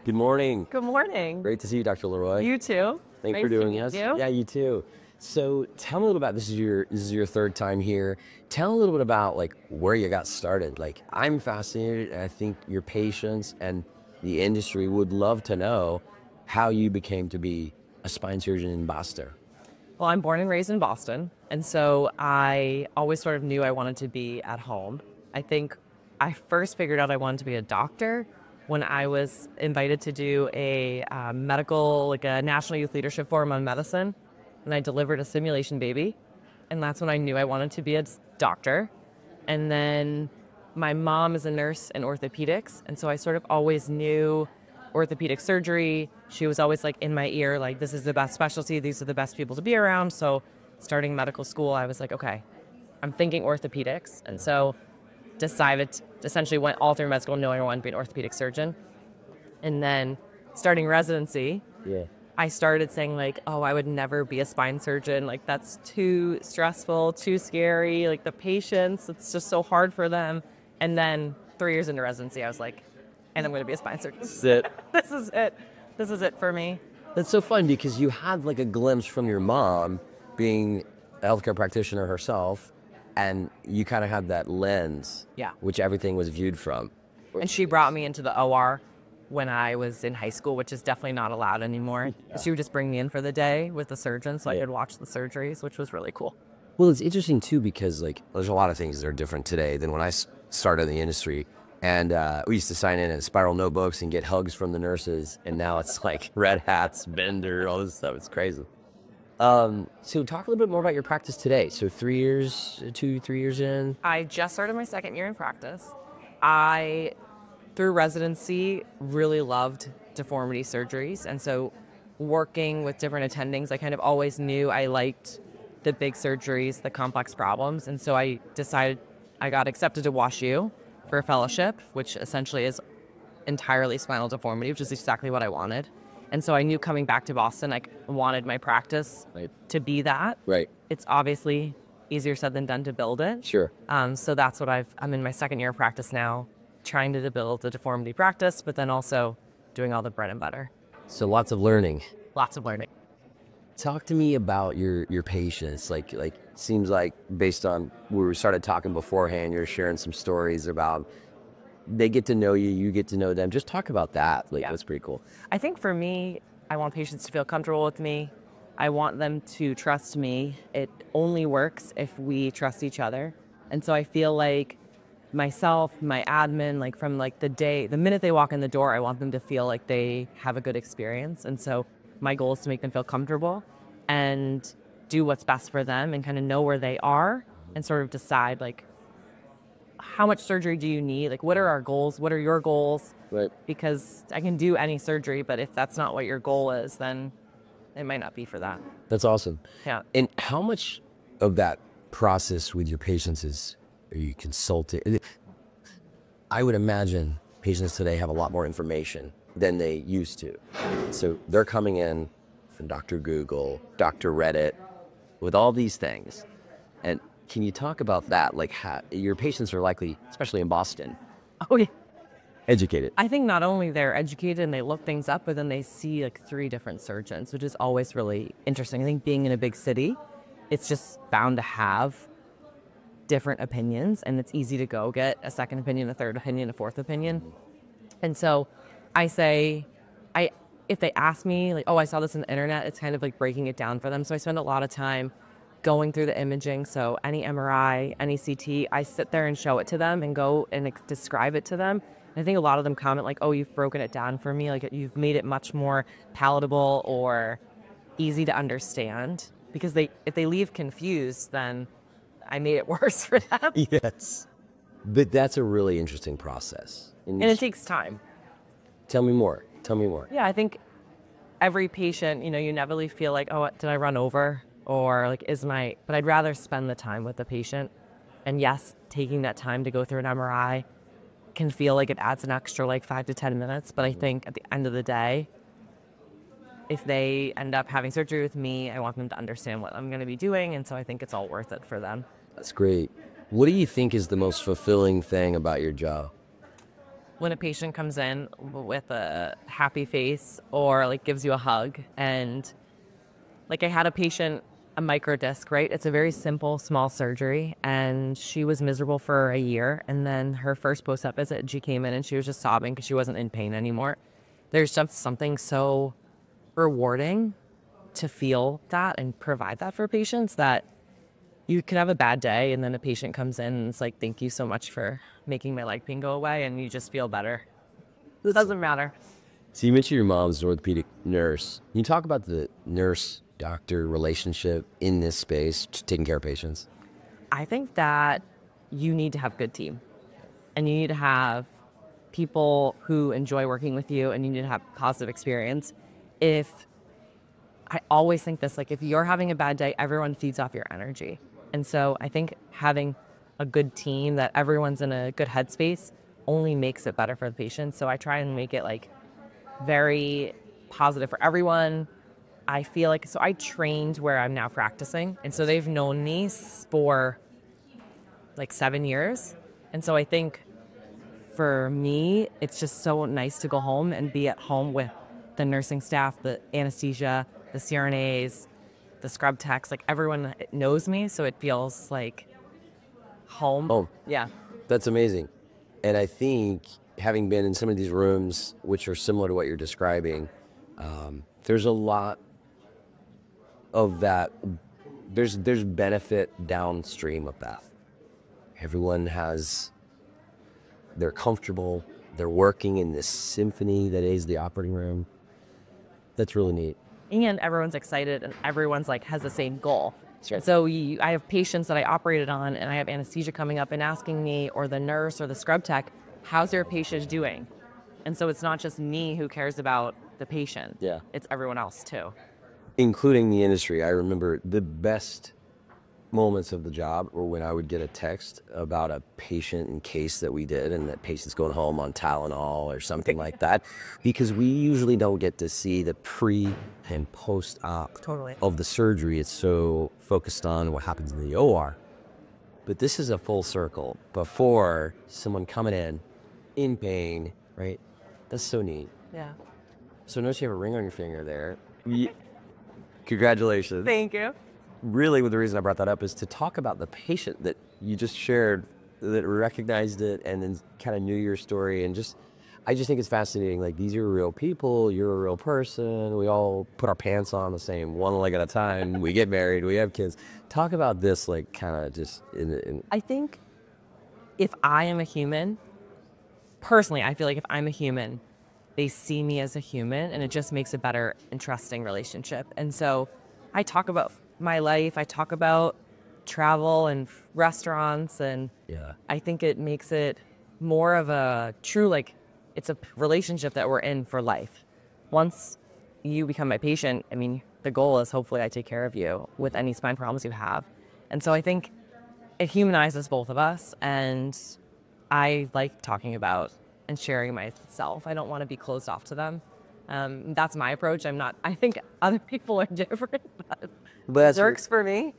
Good morning. Good morning. Great to see you, Dr. LeRoy. You too. Thanks Nice for doing to meet this. you. Yeah, you too. So tell me a little about this is your third time here. Tell a little bit about like where you got started. Like I'm fascinated, and I think your patients and the industry would love to know how you became to be a spine surgeon in Boston. Well, I'm born and raised in Boston, and so I always sort of knew I wanted to be at home. I think I first figured out I wanted to be a doctor when I was invited to do a like a National Youth Leadership Forum on medicine, and I delivered a simulation baby, and that's when I knew I wanted to be a doctor. And then my mom is a nurse in orthopedics, and so I sort of always knew orthopedic surgery. She was always like in my ear, like, this is the best specialty, these are the best people to be around. So starting medical school, I was like, okay, I'm thinking orthopedics. And so essentially went all through med school knowing I wanted to be an orthopedic surgeon. And then starting residency, I started saying like, oh, I would never be a spine surgeon. Like that's too stressful, too scary. Like the patients, it's just so hard for them. And then 3 years into residency, I was like, and I'm going to be a spine surgeon. This is it. This is it. This is it for me. That's so fun because you had like a glimpse from your mom being a healthcare practitioner herself, and you kind of had that lens, which everything was viewed from. And she brought me into the OR when I was in high school, which is definitely not allowed anymore. Yeah. She would just bring me in for the day with the surgeon so I could watch the surgeries, which was really cool. Well, it's interesting too because like there's a lot of things that are different today than when I started in the industry. And we used to sign in spiral notebooks and get hugs from the nurses. And now it's like red hats, bender, all this stuff. It's crazy. So talk a little bit more about your practice today. So 3 years, 3 years in? I just started my second year in practice. I, through residency, really loved deformity surgeries. And so working with different attendings, I kind of always knew I liked the big surgeries, the complex problems. And so I decided I got accepted to WashU for a fellowship, which essentially is entirely spinal deformity, which is exactly what I wanted. And so I knew coming back to Boston, I wanted my practice to be that. Right. It's obviously easier said than done to build it. Sure. So that's what I'm in my second year of practice now, trying to build a deformity practice, but then also doing all the bread and butter. So lots of learning. Lots of learning. Talk to me about your patients. Like seems like based on where we started talking beforehand, you're sharing some stories about they get to know you, you get to know them. Just talk about that. That's pretty cool. I think for me, I want patients to feel comfortable with me. I want them to trust me. It only works if we trust each other. And so I feel like myself, my admin, like from like the minute they walk in the door, I want them to feel like they have a good experience. And so my goal is to make them feel comfortable and do what's best for them and kind of know where they are and sort of decide like, how much surgery do you need? Like, what are our goals? What are your goals? Right. Because I can do any surgery, but if that's not what your goal is, then it might not be for that. That's awesome. Yeah. And how much of that process with your patients are you consulting? I would imagine patients today have a lot more information than they used to. So they're coming in from Dr. Google, Dr. Reddit, with all these things. And can you talk about that? Like how your patients are likely, especially in Boston, educated. I think not only they're educated and they look things up, but then they see like 3 different surgeons, which is always really interesting. I think being in a big city, it's just bound to have different opinions, and it's easy to go get a second opinion, a third opinion, a fourth opinion. And so I say, if they ask me like, oh, I saw this on the internet, it's kind of like breaking it down for them. So I spend a lot of time going through the imaging. So any MRI, any CT, I sit there and show it to them and go and describe it to them. And I think a lot of them comment like, oh, you've broken it down for me. Like you've made it much more palatable or easy to understand, because if they leave confused, then I made it worse for them. Yes. But that's a really interesting process. And it takes time. Tell me more. Tell me more. Yeah, I think every patient, you inevitably feel like, oh, did I run over? Or like, but I'd rather spend the time with the patient. And yes, taking that time to go through an MRI can feel like it adds an extra like 5 to 10 minutes. But I think at the end of the day, if they end up having surgery with me, I want them to understand what I'm going to be doing. And so I think it's all worth it for them. That's great. What do you think is the most fulfilling thing about your job? when a patient comes in with a happy face or like gives you a hug. And like I had a patient, a micro disc, right? It's a very simple, small surgery. And she was miserable for a year. And then her first post-op visit, she came in and she was just sobbing because she wasn't in pain anymore. There's just something so rewarding to feel that and provide that for patients, that you could have a bad day and then a patient comes in and it's like, thank you so much for making my leg pain go away, and you just feel better. It doesn't matter. So you mentioned your mom's an orthopedic nurse. Can you talk about the nurse-doctor relationship in this space, taking care of patients? I think that you need to have a good team, and you need to have people who enjoy working with you, and you need to have positive experience. I always think this, like if you're having a bad day, everyone feeds off your energy. And so I think having a good team that everyone's in a good headspace only makes it better for the patient. So I try and make it like very positive for everyone. I feel like, so I trained where I'm now practicing. And so they've known me for like 7 years. And so I think for me, it's just so nice to go home and be at home with the nursing staff, the anesthesia, the CRNAs, the scrub techs, like everyone knows me. So it feels like home. Oh, Yeah. that's amazing. And I think having been in some of these rooms, which are similar to what you're describing, there's a lot of that. There's benefit downstream of that. Everyone they're comfortable. They're working in this symphony that is the operating room. That's really neat. And everyone's excited, and everyone's like has the same goal. Sure. So I have patients that I operated on, and I have anesthesia coming up and asking me, or the nurse or the scrub tech, how's your patient doing? And so it's not just me who cares about the patient. Yeah. It's everyone else too. Including the industry. I remember the best moments of the job were when I would get a text about a patient and case that we did, and that patient's going home on Tylenol or something like that, because we usually don't get to see the pre and post-op of the surgery. It's so focused on what happens in the OR. But this is a full circle before someone coming in pain, right? That's so neat. Yeah. So notice you have a ring on your finger there. Congratulations. Thank you. Really, the reason I brought that up is to talk about the patient that you just shared, that recognized it and then kind of knew your story. And I just think it's fascinating. Like, these are real people. You're a real person. We all put our pants on the same one leg at a time. We get married. We have kids. Talk about this, like, kind of just I think if I am a human, personally, I feel like if I'm a human, they see me as a human, and it just makes a better and trusting relationship. And so I talk about my life. I talk about travel and restaurants, and I think it makes it more of a true, like, it's a relationship that we're in for life. Once you become my patient, I mean, the goal is hopefully I take care of you with any spine problems you have. And so I think it humanizes both of us, and I like talking about and sharing myself. I don't want to be closed off to them. That's my approach. I think other people are different, but it works for me.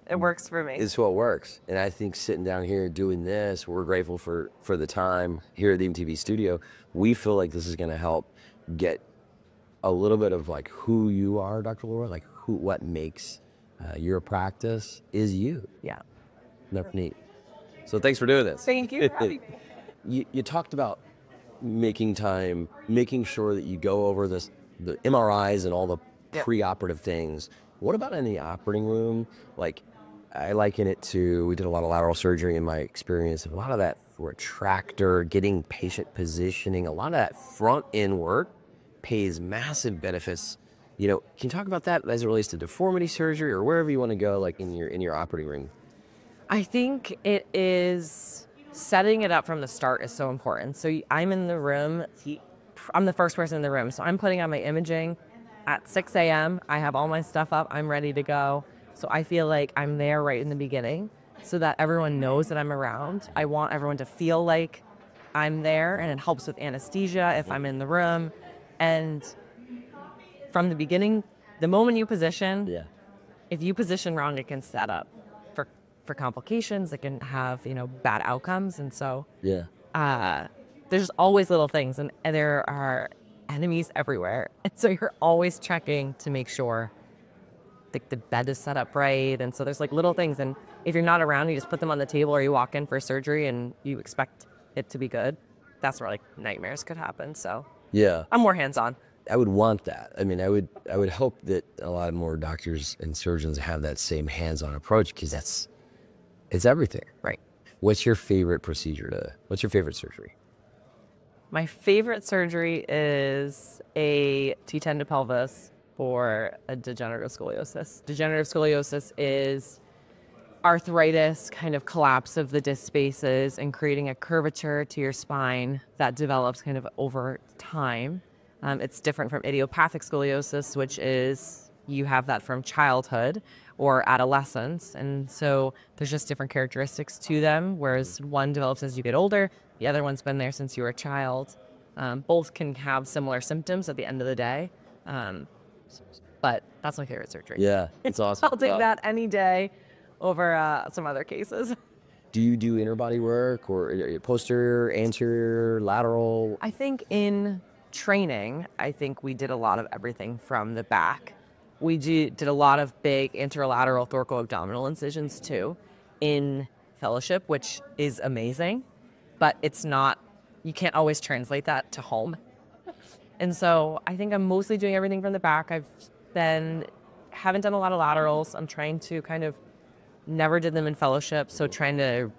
It works for me. It's what works. And I think sitting down here doing this, we're grateful for the time here at the MTV studio. We feel like this is going to help get a little bit of like who you are, Dr. LeRoy, like what makes your practice is you. Yeah. That's neat. So thanks for doing this. Thank you for having me. You talked about making time, making sure that you go over the MRIs and all the preoperative things. What about in the operating room? Like, I liken it to, we did a lot of lateral surgery in my experience. A lot of that retractor, getting patient positioning, a lot of that front end work pays massive benefits. You know, can you talk about that as it relates to deformity surgery or wherever you want to go, like in your operating room? I think it is setting it up from the start is so important. So I'm in the room. I'm the first person in the room. So I'm putting on my imaging at 6 a.m. I have all my stuff up. I'm ready to go. So I feel like I'm there right in the beginning so that everyone knows that I'm around. I want everyone to feel like I'm there, and it helps with anesthesia if I'm in the room. And from the beginning, the moment you position, if you position wrong, it can set up for complications. It can have, bad outcomes. And so there's always little things, and there are enemies everywhere. And so you're always checking to make sure the bed is set up right. And so there's like little things. And if you're not around, you just put them on the table, or you walk in for surgery and you expect it to be good. That's where like nightmares could happen. So Yeah. I'm more hands-on. I would want that. I mean, I would hope that a lot more doctors and surgeons have that same hands-on approach, because it's everything. Right. What's your favorite what's your favorite surgery? My favorite surgery is a T10 to pelvis for a degenerative scoliosis. Degenerative scoliosis is arthritis, kind of collapse of the disc spaces and creating a curvature to your spine that develops kind of over time. It's different from idiopathic scoliosis, which is you have that from childhood or adolescence. And so there's just different characteristics to them, whereas one develops as you get older, the other one's been there since you were a child. Both can have similar symptoms at the end of the day. But that's my favorite surgery. Yeah, it's awesome. I'll take that any day over some other cases. Do you do interbody work, or posterior, anterior, lateral? I think in training, I think we did a lot of everything from the back. We did a lot of big anterolateral thoracoabdominal incisions too in fellowship, which is amazing, but it's not, you can't always translate that to home. And so I think I'm mostly doing everything from the back. Haven't done a lot of laterals. I'm trying to never did them in fellowship, so trying to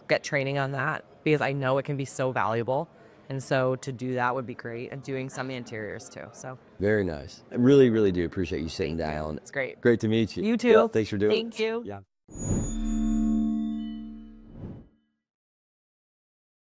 get training on that, because I know it can be so valuable. And so to do that would be great, and doing some anteriors too. So very nice. I really, really do appreciate you sitting down. It's great. Great to meet you. You too. Yeah, thanks for doing it. Thank you. Yeah.